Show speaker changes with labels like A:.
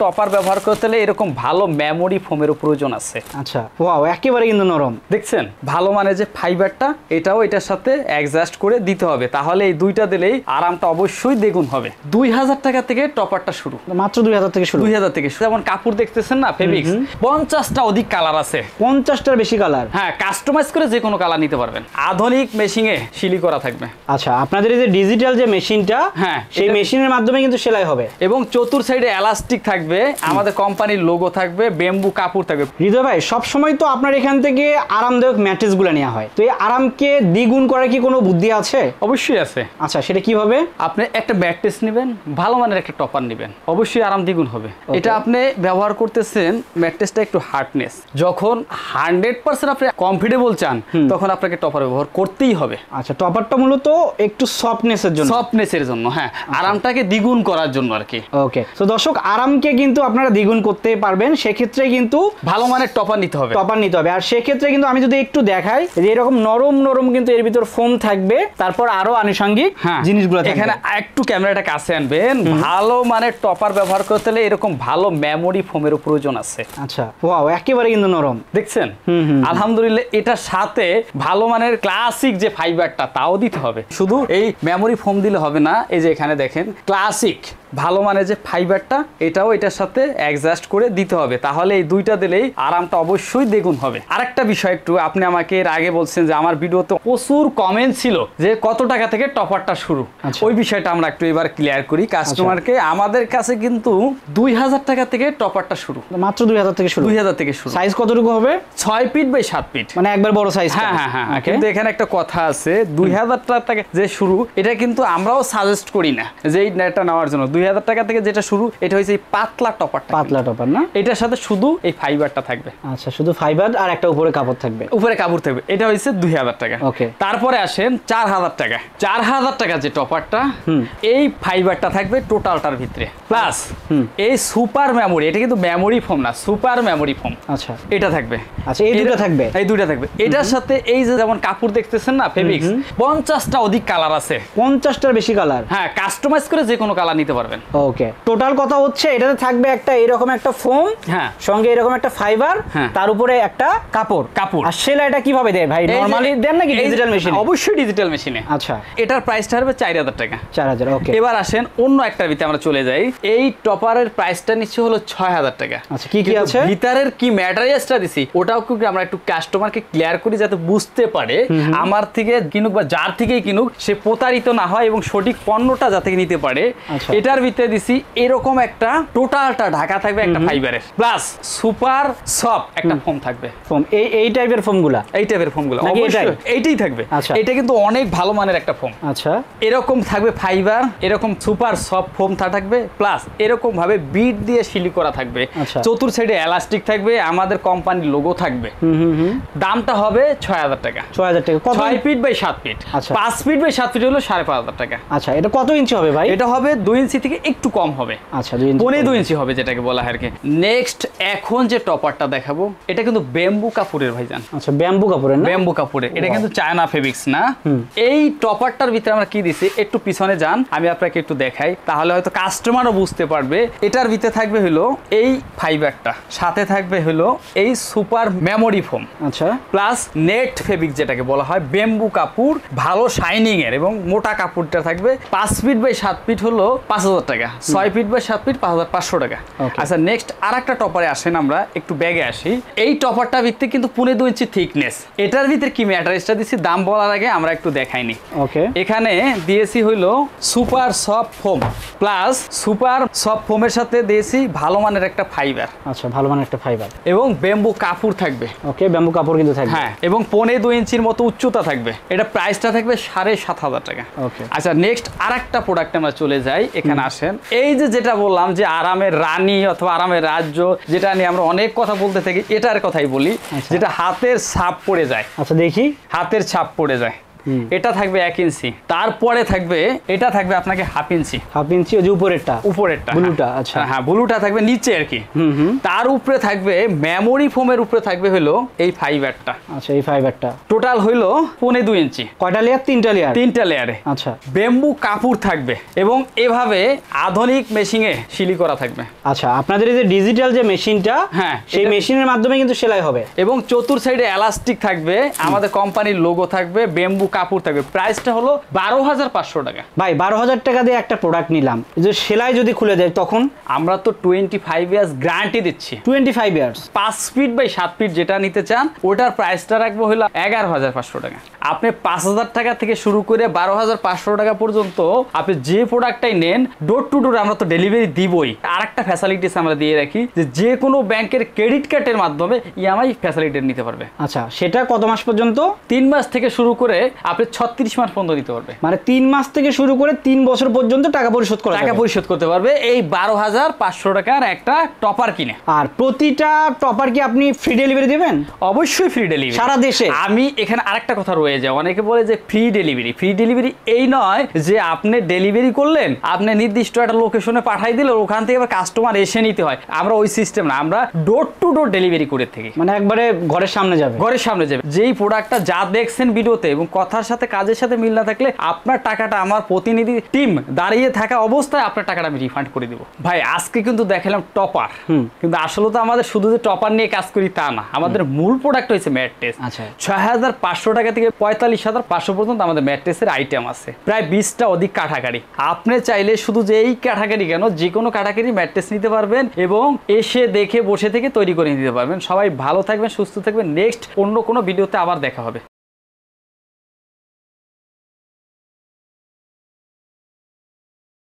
A: Topper ব্যবহার করতে হলে এরকম ভালো মেমোরি ফোমের প্রয়োজন আছে।
B: আচ্ছা, ওয়াও, একেবারে কিন্তু নরম।
A: দেখছেন ভালো মানে যে ফাইবারটা, এটাও এটার সাথে অ্যাডজাস্ট করে দিতে হবে, তাহলে এই দুইটা দিলেই আরামটা অবশ্যই দ্বিগুণ হবে। 2000 টাকা থেকে টপারটা শুরু,
B: মাত্র 2000 থেকে শুরু।
A: 2000 থেকে শুরু। যেমন কাপড় দেখতেছেন না, ফেব্রিক্স 50টা অধিক কালার আছে,
B: 50টার বেশি কালার।
A: হ্যাঁ, কাস্টমাইজ করে যে কোনো কালার নিতে পারবেন। আধুনিক মেশিনে সিলি করা থাকবে।
B: আচ্ছা, আপনাদের এই যে ডিজিটাল যে মেশিনটা,
A: হ্যাঁ,
B: সেই মেশিনের মাধ্যমে কিন্তু সেলাই হবে
A: এবং চতুর সাইডে এলাস্টিক থাকবে, আমাদের কোম্পানির লোগো থাকবে, বেম্বু কাপড় থাকবে।
B: হৃদয় ভাই, সবসময় তো আপনার এখান থেকে আরামদায়ক ম্যাট্রেসগুলো নেওয়া হয়, তো এই আরামকে দ্বিগুণ করার কি কোনো বুদ্ধি আছে?
A: অবশ্যই আছে।
B: আচ্ছা, সেটা কিভাবে?
A: আপনি একটা ম্যাট্রেস নেবেন, ভালো মানের একটা টপার নেবেন, অবশ্যই আরাম দ্বিগুণ হবে। এটা আপনি ব্যবহার করতেছেন, ম্যাট্রেসটা একটু হার্ডনেস, যখন 100% আপনি কমফোর্টেবল চান তখন আপনাকে টপার ব্যবহার করতেই হবে।
B: আচ্ছা, টপারটা মূলত একটু সফটনেসের জন্য।
A: সফটনেসের জন্য, হ্যাঁ, আরামটাকে দ্বিগুণ করার জন্য আর কি।
B: ওকে, তো দর্শক, আরামকে কিন্তু আপনারা দ্বিগুণ করতে পারবেন, সেক্ষেত্রে কিন্তু
A: ভালো মানের টপার নিতে হবে।
B: টপার নিতে হবে। আর সেক্ষেত্রে কিন্তু আমি যদি একটু দেখাই যে এরকম নরম নরম কিন্তু এর ভিতর ফোম থাকবে, তারপর আরো আনুষঙ্গিক জিনিসগুলো থাকবে।
A: এখানে একটু ক্যামেরাটা কাছে আনবেন। ভালো মানের টপার ব্যবহার করতে হলে এরকম ভালো মেমোরি ফোমের প্রয়োজন আছে।
B: আচ্ছা, ওয়াও, একেবারে কিন্তু নরম।
A: দেখছেন আলহামদুলিল্লাহ, এটার সাথে ভালো মানের ক্লাসিক যে ফাইবারটা তাও দিতে হবে। শুধু এই মেমোরি ফোম দিলে হবে না, এই যে এখানে দেখেন ক্লাসিক ভালো মানের যে ফাইবারটা, এটাও এটার সাথে অ্যাডজাস্ট করে দিতে হবে, তাহলে এই দুইটা দিলেই আরামটা অবশ্যই দ্বিগুণ হবে। আরেকটা বিষয়, একটু আপনি আমাকে এর আগে বলছেন যে আমার ভিডিওতে প্রচুর কমেন্ট ছিল যে কত টাকা থেকে টপারটা শুরু। ওই বিষয়টা আমরা একটু এবার ক্লিয়ার করি কাস্টমারকে। আমাদের কাছে কিন্তু 2000 টাকা থেকে টপারটা শুরু,
B: মাত্র 2000 থেকে শুরু।
A: 2000 থেকে শুরু।
B: সাইজ কতটুকু হবে?
A: 6 ফিট বাই 7 ফিট,
B: মানে একবার বড় সাইজ।
A: হ্যাঁ হ্যাঁ হ্যাঁ। কিন্তু এখানে একটা কথা আছে, 2000 টাকা থেকে যে শুরু, এটা কিন্তু আমরাও সাজেস্ট করি না যে এই নেটটা নেওয়ার জন্য। 2000 টাকা থেকে যেটা শুরু, এটা হচ্ছে এই পাতলা টপারটা।
B: পাতলা টপার না,
A: এটার সাথে শুধু এই ফাইবারটা থাকবে।
B: আচ্ছা, শুধু ফাইবার আর একটা উপরে কাপড় থাকবে।
A: উপরে কাপড় থাকবে। এটা হচ্ছে 2000 টাকা।
B: ওকে,
A: তারপরে আসেন 4000 টাকা। 4000 টাকা যে টপারটা, এই ফাইবারটা থাকবে টোটালটার ভিতরে, প্লাস এই সুপার মেমোরি, এটা কিন্তু মেমোরি ফোম না, সুপার মেমোরি ফোম।
B: আচ্ছা,
A: এটা থাকবে।
B: আচ্ছা, এই দুটো থাকবে,
A: এই দুটো থাকবে। এটার সাথে এই যে যেমন কাপড় দেখতেছেন না, ফেব্রিক্স 50টা অধিক কালার আছে,
B: 50টার বেশি কালার।
A: হ্যাঁ, কাস্টমাইজ করে যে কোনো কালার নিতে পারবেন।
B: ওকে, টোটাল কথা হচ্ছে এটাতে থাকবে একটা এরকম একটা ফোম,
A: হ্যাঁ,
B: সঙ্গে এরকম একটা ফাইবার, তার উপরে একটা কাপড়। আর সেলাইটা কিভাবে দেয় ভাই? নরমালি দেন নাকি ডিজিটাল মেশিনে?
A: অবশ্যই ডিজিটাল মেশিনে।
B: আচ্ছা,
A: এটার প্রাইসটা হবে 4000 টাকা।
B: 4000। ওকে,
A: এবার আসেন অন্য একটা ভিতরে আমরা চলে যাই। এই টপারের প্রাইসটা নিচ্ছে হলো 6000 টাকা।
B: আচ্ছা, কি কি আছে
A: ভিতরের, কি ম্যাটেরিয়ালসটা দিছি ওটাও কি আমরা একটু কাস্টমারকে ক্লিয়ার করি, যাতে বুঝতে পারে আমার থেকে কিনুক বা যার থেকেই কিনুক সে প্রতারিত না হয় এবং সঠিক পণ্যটা যাতে নিতে পারে। এটার ভিতরে দিছি এরকম একটা টোটালটা ঢাকা থাকবে একটা ফাইবারের, প্লাস সুপার সফট একটা ফোম থাকবে।
B: ফোম এই টাইপের ফোমগুলা,
A: এই টাইপের ফোমগুলো অবশ্যই এইটাই থাকবে। এটা কিন্তু অনেক ভালো মানের একটা ফোম।
B: আচ্ছা,
A: এরকম থাকবে ফাইবার, এরকম সুপার সফট ফোম থাকবে, প্লাস এরকম ভাবে বিট দিয়ে সিলি করা থাকবে, চতুর সাইডে এলাস্টিক থাকবে, আমাদের কোম্পানির লোগো থাকবে। দামটা হবে 6000 টাকা।
B: 6000 টাকা।
A: 6 feet by 7 feet. 5 feet by 7 feet হলো 5500 টাকা।
B: আচ্ছা, এটা কত ইঞ্চি হবে ভাই?
A: এটা হবে 2 ইঞ্চি থেকে একটু কম হবে।
B: আচ্ছা, 2 ইঞ্চি,
A: 2 ইঞ্চি হবে যেটাকে বলা হয় আর কি। নেক্সট এখন যে টপারটা দেখাবো, এটা কিন্তু বেম্বু কাপড়ের ভাইজান।
B: আচ্ছা, বেম্বু কাপড়ের না?
A: বেম্বু কাপড়ের। এটা কিন্তু চায়না ফেব্রিক্স না। এই টপারটার ভিতরে আমরা কি দিছি, একটু পিছনে যান, আমি আপনাকে একটু দেখাই, তাহলে হয়তো কাস্টমারও বুঝতে পারবে। এটার ভিতরে থাকবে হলো এই ফাইবারটা, সাথে থাকবে হলো এই সুপার মেমোরি ফোম।
B: আচ্ছা,
A: প্লাস নেট ফেব্রিক যেটাকে বলা হয়, বেম্বু কাপড়, ভালো শাইনিং এর এবং মোটা কাপড়টা থাকবে। 5 ফিট বাই 7 ফিট হলো 5000 টাকা। 6 ফিট বাই 7 ফিট 5500 টাকা। আচ্ছা, নেক্সট আরেকটা টপারে আসেন, আমরা একটু ব্যাগে আসি। এই টপারটা ভিতরে কিন্তু 2.5 ইঞ্চি থিকনেস। এটার ভিতরে কি ম্যাটেরিয়ালসটা দিছি দাম বলার আগে আমরা একটু দেখাইনি।
B: ওকে,
A: এখানে দিয়েছি হইলো super soft foam, plus super soft ফোমের সাথে দিয়েছি ভালো মানের একটা ফাইবার।
B: আচ্ছা, ভালো মানের একটা ফাইবার
A: এবং বেম্বু কাপড় থাকবে।
B: ওকে, বেম্বু কাপড় কিন্তু থাকবে,
A: হ্যাঁ, এবং 2.5 ইঞ্চির মতো উচ্চতা থাকবে। এটা প্রাইসটা থাকবে 7500 টাকা।
B: ওকে,
A: আচ্ছা, নেক্সট আরেকটা প্রোডাক্টে আমরা চলে যাই। এখানে আসেন, এই যে যেটা বললাম যে আরামের রানী অথবা আরামের রাজ্য, যেটা নিয়ে আমরা অনেক কথা বলতে থাকি, এটার কথাই বলি, যেটা হাতের ছাপ পড়ে যায়।
B: আচ্ছা, দেখি,
A: হাতের ছাপ পড়ে যায়। এটা থাকবে 1 ইঞ্চি, তারপরে থাকবে এটা থাকবে আপনাকে হাফ ইঞ্চি।
B: হাফ ইঞ্চি ওই যে উপরেরটা ব্লুটা, আচ্ছা
A: হ্যাঁ ব্লুটা থাকবে নিচে আর কি। তার উপরে থাকবে মেমোরি ফোমের উপরে থাকবে হলো এই ফাইবারটা।
B: আচ্ছা এই ফাইবারটা
A: টোটাল হইলো 2.5 ইঞ্চি।
B: কয়টা লেয়ার? 3টা লেয়ার।
A: 3টা লেয়ারে।
B: আচ্ছা
A: বেম্বু কাপড় থাকবে এবং এভাবে আধুনিক মেশিনে সিলি করা থাকবে।
B: আচ্ছা আপনাদের এই যে ডিজিটাল যে মেশিনটা,
A: হ্যাঁ
B: সেই মেশিনের মাধ্যমে কিন্তু সেলাই হবে
A: এবং চতুর সাইডে এলাস্টিক থাকবে, আমাদের কোম্পানির লোগো থাকবে, বেম্বু কাপড় থাকবে। প্রাইসটা হলো 12,500 টাকা।
B: ভাই 12,000 টাকা দিয়ে একটা প্রোডাক্ট নিলাম, যে সেলাই যদি খুলে দেয় তখন?
A: আমরা তো 25 ইয়ার্স গ্যারান্টি দিচ্ছি।
B: 25 ইয়ার্স।
A: 5 ফিট বাই 7 ফিট যেটা নিতে চান ওটার প্রাইসটা রাখবো হলো 11,500 টাকা। আপনি 5,000 টাকা থেকে শুরু করে 12,500 টাকা পর্যন্ত আপনি যে প্রোডাক্টটাই নেন, ডোর টু ডোর আমরা তো ডেলিভারি দিবই। আর একটা ফ্যাসিলিটিস আমরা দিয়ে রাখি যে কোনো ব্যাংকের ক্রেডিট কার্ডের মাধ্যমে ইএমআই ফ্যাসিলিটি নিতে পারবে।
B: আচ্ছা সেটা কত মাস পর্যন্ত?
A: 3 মাস থেকে শুরু করে আপনি 36 মাস পর্যন্ত দিতে পারবে।
B: মানে 3 মাস থেকে শুরু করে 3 বছর পর্যন্ত টাকা পরিশোধ করা
A: টাকা পরিশোধ করতে পারবে এই 12,500 টাকার একটা টপার কিনে।
B: আর প্রতিটা টপার কি আপনি ফ্রি ডেলিভারি দেবেন?
A: অবশ্যই ফ্রি ডেলিভারি
B: সারা দেশে।
A: আমি এখানে আরেকটা কথা রয়ে যায়, অনেকে বলে যে ফ্রি ডেলিভারি। ফ্রি ডেলিভারি এই নয় যে আপনি ডেলিভারি করলেন, আপনি নির্দিষ্ট একটা লোকেশনে পাঠাই দিলেন, ওখান থেকে আবার কাস্টমার এসে নিতে হয়। আমরা ওই সিস্টেম না, আমরা ডোর টু ডোর ডেলিভারি করে থাকি।
B: মানে একবারে ঘরের সামনে যাবে?
A: ঘরের সামনে যাবে। যেই প্রোডাক্টটা যা দেখছেন ভিডিওতে এবং কথার সাথে কাজের সাথে মিল না থাকলে আপনার টাকাটা আমার প্রতিনিধি টিম দাঁড়িয়ে থাকা অবস্থায় আপনার টাকাটা আমি রিফান্ড করে দেবো। ভাই আজকে কিন্তু দেখালাম টপার, কিন্তু আসলে তো আমাদের শুধু যে টপার নিয়ে কাজ করি তা না, আমাদের মূল প্রোডাক্ট হচ্ছে ম্যাট্রেস।
B: আচ্ছা
A: 6,500 টাকা থেকে 45,500 পর্যন্ত আমাদের ম্যাট্রেসের আইটেম আছে, প্রায় 20টা অধিক কাঠাকারি। আপনি চাইলে শুধু যে এই কাঠাকারি কেন, যে কোনো কাঠাকারি ম্যাট্রেস নিতে পারবেন এবং এসে দেখে বসে থেকে তৈরি করে নিতে পারবেন। সবাই ভালো থাকবেন, সুস্থ থাকবেন। নেক্সট অন্য কোনো ভিডিওতে আবার দেখা হবে।